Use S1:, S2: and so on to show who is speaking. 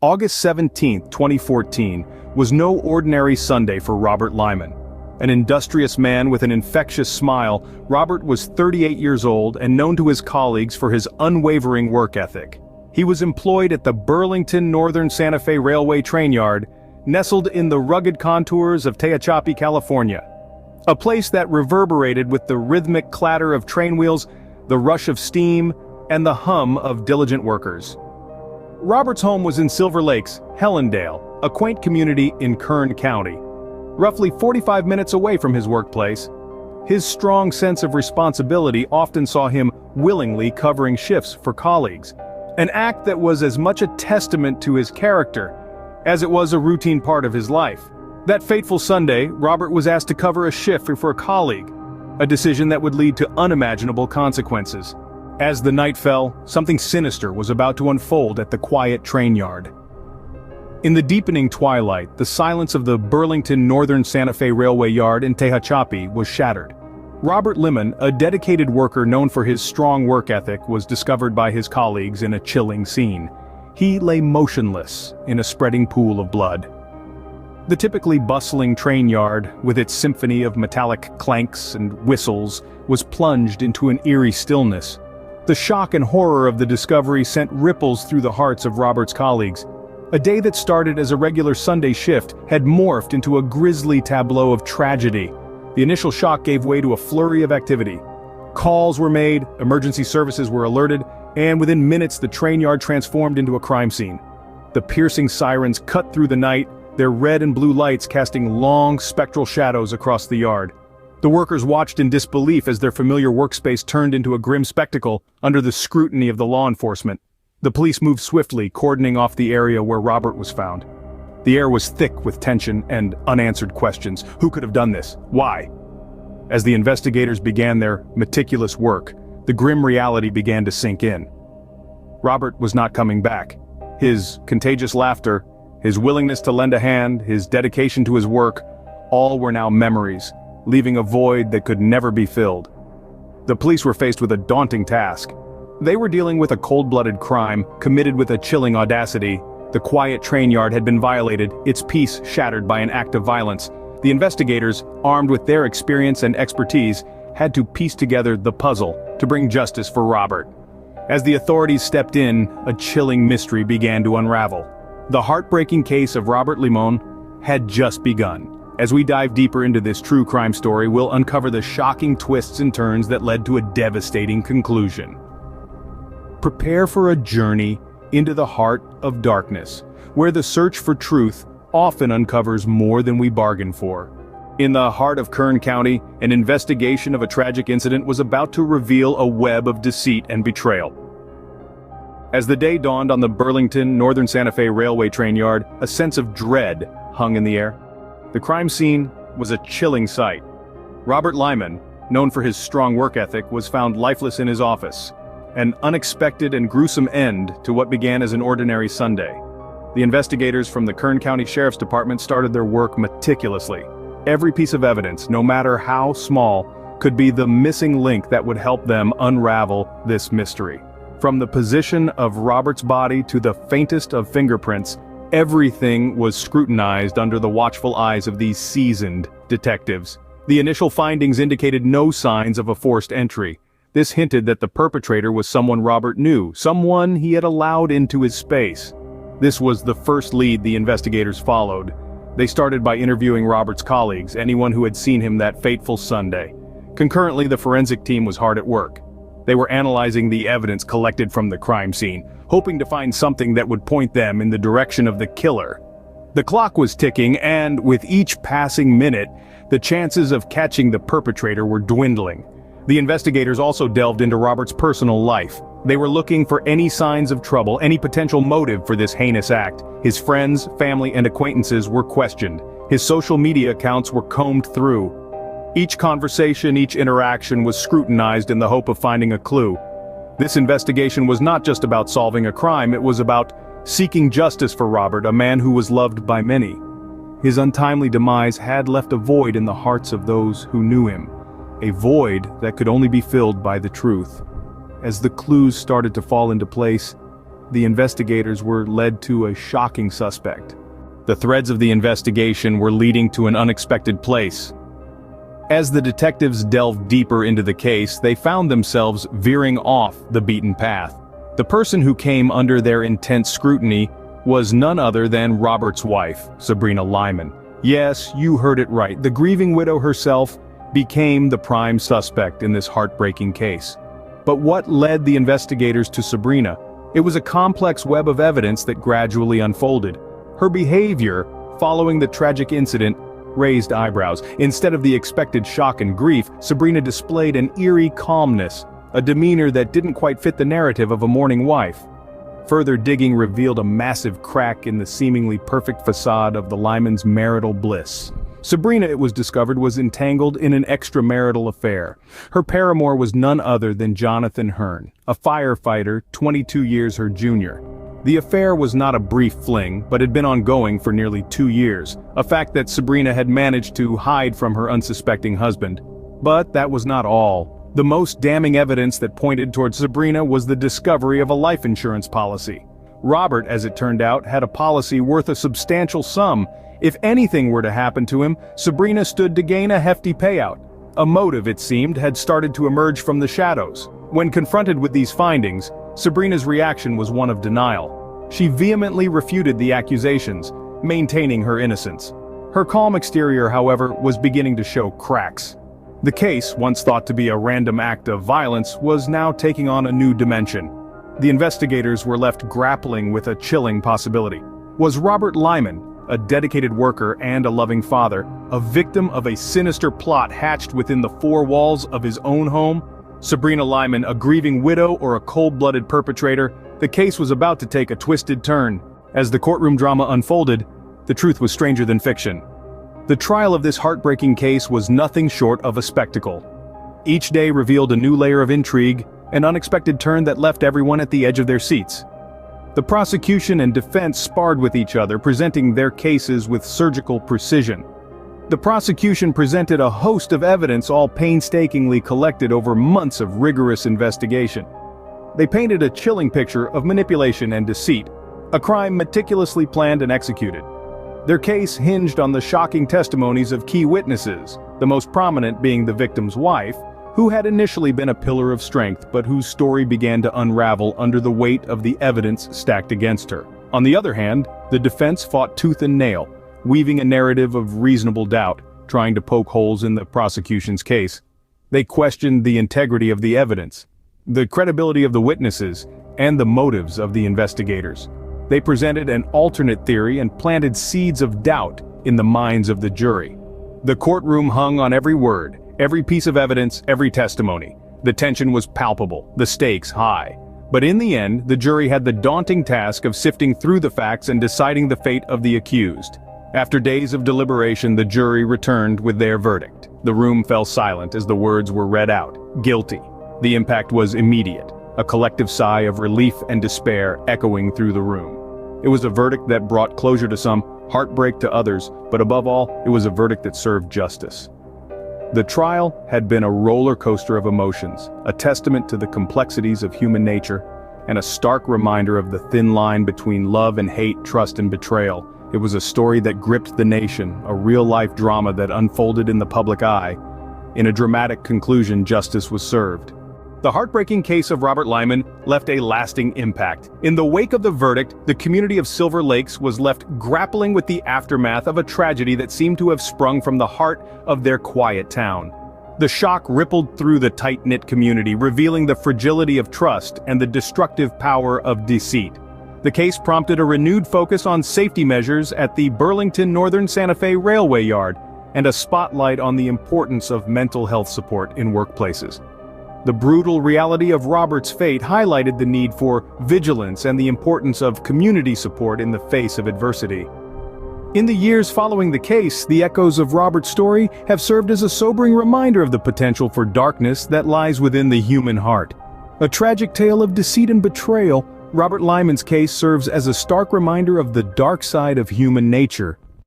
S1: August 17, 2014, was no ordinary Sunday for Robert Limon. An industrious man with an infectious smile, Robert was 38 years old and known to his colleagues for his unwavering work ethic. He was employed at the Burlington Northern Santa Fe Railway train yard, nestled in the rugged contours of Tehachapi, California. A place that reverberated with the rhythmic clatter of train wheels, the rush of steam, and the hum of diligent workers. Robert's home was in Silver Lakes, Helendale, a quaint community in Kern County, roughly 45 minutes away from his workplace. His strong sense of responsibility often saw him willingly covering shifts for colleagues, an act that was as much a testament to his character as it was a routine part of his life. That fateful Sunday, Robert was asked to cover a shift for a colleague, a decision that would lead to unimaginable consequences. As the night fell, something sinister was about to unfold at the quiet train yard. In the deepening twilight, the silence of the Burlington Northern Santa Fe Railway Yard in Tehachapi was shattered. Robert Limon, a dedicated worker known for his strong work ethic, was discovered by his colleagues in a chilling scene. He lay motionless in a spreading pool of blood. The typically bustling train yard, with its symphony of metallic clanks and whistles, was plunged into an eerie stillness. The shock and horror of the discovery sent ripples through the hearts of Robert's colleagues. A day that started as a regular Sunday shift had morphed into a grisly tableau of tragedy. The initial shock gave way to a flurry of activity. Calls were made, emergency services were alerted, and within minutes the train yard transformed into a crime scene. The piercing sirens cut through the night, their red and blue lights casting long, spectral shadows across the yard. The workers watched in disbelief as their familiar workspace turned into a grim spectacle under the scrutiny of the law enforcement. The police moved swiftly, cordoning off the area where Robert was found. The air was thick with tension and unanswered questions. Who could have done this? Why? As the investigators began their meticulous work, the grim reality began to sink in. Robert was not coming back. His contagious laughter, his willingness to lend a hand, his dedication to his work, all were now memories, leaving a void that could never be filled. The police were faced with a daunting task. They were dealing with a cold-blooded crime, committed with a chilling audacity. The quiet train yard had been violated, its peace shattered by an act of violence. The investigators, armed with their experience and expertise, had to piece together the puzzle to bring justice for Robert. As the authorities stepped in, a chilling mystery began to unravel. The heartbreaking case of Robert Limon had just begun. As we dive deeper into this true crime story, we'll uncover the shocking twists and turns that led to a devastating conclusion. Prepare for a journey into the heart of darkness, where the search for truth often uncovers more than we bargained for. In the heart of Kern County, an investigation of a tragic incident was about to reveal a web of deceit and betrayal. As the day dawned on the Burlington Northern Santa Fe Railway train yard, a sense of dread hung in the air. The crime scene was a chilling sight. Robert Limon, known for his strong work ethic, was found lifeless in his office. An unexpected and gruesome end to what began as an ordinary Sunday. The investigators from the Kern County Sheriff's Department started their work meticulously. Every piece of evidence, no matter how small, could be the missing link that would help them unravel this mystery. From the position of Robert's body to the faintest of fingerprints, everything was scrutinized under the watchful eyes of these seasoned detectives. The initial findings indicated no signs of a forced entry. This hinted that the perpetrator was someone Robert knew, someone he had allowed into his space. This was the first lead the investigators followed. They started by interviewing Robert's colleagues, anyone who had seen him that fateful Sunday. Concurrently, the forensic team was hard at work. They were analyzing the evidence collected from the crime scene, hoping to find something that would point them in the direction of the killer. The clock was ticking, and with each passing minute, the chances of catching the perpetrator were dwindling. The investigators also delved into Robert's personal life. They were looking for any signs of trouble, any potential motive for this heinous act. His friends, family, and acquaintances were questioned. His social media accounts were combed through. Each conversation, each interaction was scrutinized in the hope of finding a clue. This investigation was not just about solving a crime, it was about seeking justice for Robert, a man who was loved by many. His untimely demise had left a void in the hearts of those who knew him, a void that could only be filled by the truth. As the clues started to fall into place, the investigators were led to a shocking suspect. The threads of the investigation were leading to an unexpected place. As the detectives delved deeper into the case, they found themselves veering off the beaten path. The person who came under their intense scrutiny was none other than Robert's wife, Sabrina Limon. Yes, you heard it right. The grieving widow herself became the prime suspect in this heartbreaking case. But what led the investigators to Sabrina? It was a complex web of evidence that gradually unfolded. Her behavior, following the tragic incident, raised eyebrows. Instead of the expected shock and grief, Sabrina displayed an eerie calmness, a demeanor that didn't quite fit the narrative of a mourning wife. Further digging revealed a massive crack in the seemingly perfect facade of the Limon's marital bliss. Sabrina, it was discovered, was entangled in an extramarital affair. Her paramour was none other than Jonathan Hearn, a firefighter 22 years her junior. The affair was not a brief fling, but had been ongoing for nearly 2 years, a fact that Sabrina had managed to hide from her unsuspecting husband. But that was not all. The most damning evidence that pointed towards Sabrina was the discovery of a life insurance policy. Robert, as it turned out, had a policy worth a substantial sum. If anything were to happen to him, Sabrina stood to gain a hefty payout. A motive, it seemed, had started to emerge from the shadows. When confronted with these findings, Sabrina's reaction was one of denial. She vehemently refuted the accusations, maintaining her innocence. Her calm exterior, however, was beginning to show cracks. The case, once thought to be a random act of violence, was now taking on a new dimension. The investigators were left grappling with a chilling possibility. Was Robert Limon, a dedicated worker and a loving father, a victim of a sinister plot hatched within the four walls of his own home? Sabrina Limon, a grieving widow or a cold-blooded perpetrator? The case was about to take a twisted turn. As the courtroom drama unfolded, the truth was stranger than fiction. The trial of this heartbreaking case was nothing short of a spectacle. Each day revealed a new layer of intrigue, an unexpected turn that left everyone at the edge of their seats. The prosecution and defense sparred with each other, presenting their cases with surgical precision. The prosecution presented a host of evidence, all painstakingly collected over months of rigorous investigation. They painted a chilling picture of manipulation and deceit, a crime meticulously planned and executed. Their case hinged on the shocking testimonies of key witnesses, the most prominent being the victim's wife, who had initially been a pillar of strength but whose story began to unravel under the weight of the evidence stacked against her. On the other hand, the defense fought tooth and nail, weaving a narrative of reasonable doubt, trying to poke holes in the prosecution's case. They questioned the integrity of the evidence, the credibility of the witnesses, and the motives of the investigators. They presented an alternate theory and planted seeds of doubt in the minds of the jury. The courtroom hung on every word, every piece of evidence, every testimony. The tension was palpable, the stakes high. But in the end, the jury had the daunting task of sifting through the facts and deciding the fate of the accused. After days of deliberation, the jury returned with their verdict. The room fell silent as the words were read out. Guilty. The impact was immediate, a collective sigh of relief and despair echoing through the room. It was a verdict that brought closure to some, heartbreak to others, but above all, it was a verdict that served justice. The trial had been a roller coaster of emotions, a testament to the complexities of human nature, and a stark reminder of the thin line between love and hate, trust and betrayal. It was a story that gripped the nation, a real-life drama that unfolded in the public eye. In a dramatic conclusion, justice was served. The heartbreaking case of Robert Limon left a lasting impact. In the wake of the verdict, the community of Silver Lakes was left grappling with the aftermath of a tragedy that seemed to have sprung from the heart of their quiet town. The shock rippled through the tight-knit community, revealing the fragility of trust and the destructive power of deceit. The case prompted a renewed focus on safety measures at the Burlington Northern Santa Fe Railway Yard, and a spotlight on the importance of mental health support in workplaces. The brutal reality of Robert's fate highlighted the need for vigilance and the importance of community support in the face of adversity. In the years following the case, the echoes of Robert's story have served as a sobering reminder of the potential for darkness that lies within the human heart. A tragic tale of deceit and betrayal, Robert Limon's case serves as a stark reminder of the dark side of human nature,